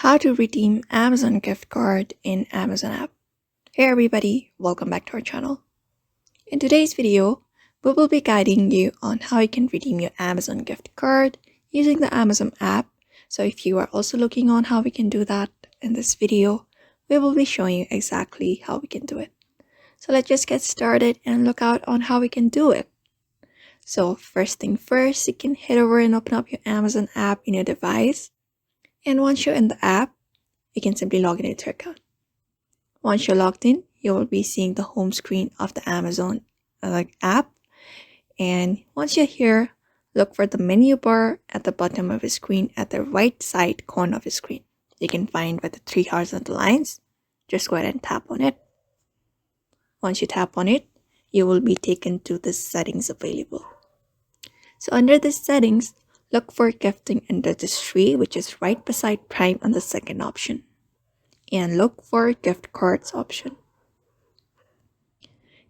How to redeem Amazon gift card in Amazon app. Hey everybody, welcome back to our channel. In today's video, we will be guiding you on how you can redeem your Amazon gift card using the Amazon app. So if you are also looking on how we can do that in this video, we will be showing you exactly how we can do it. So let's just get started and look out on how we can do it. So first thing first, you can head over and open up your Amazon app in your device. And once you're in the app, you can simply log in into your account. Once you're logged in, you will be seeing the home screen of the Amazon app. And once you're here, look for the menu bar at the bottom of your screen at the right side corner of your screen. You can find where the three horizontal lines. Just go ahead and tap on it. Once you tap on it, you will be taken to the settings available. So under the settings, look for gifting and registry, which is right beside Prime on the second option. And look for gift cards option.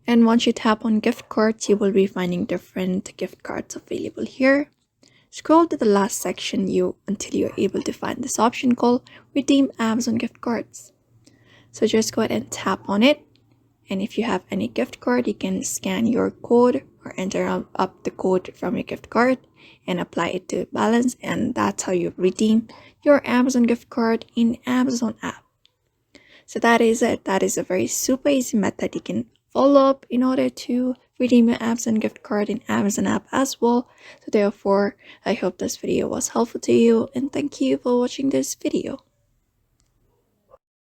And once you tap on gift cards, you will be finding different gift cards available here. Scroll to the last section until you're able to find this option called Redeem Amazon Gift Cards. So just go ahead and tap on it. And if you have any gift card, you can scan your code or enter up the code from your gift card and apply it to balance. And that's how you redeem your Amazon gift card in Amazon app. So that is it. That is a very super easy method you can follow up in order to redeem your Amazon gift card in Amazon app as well. So therefore, I hope this video was helpful to you and thank you for watching this video.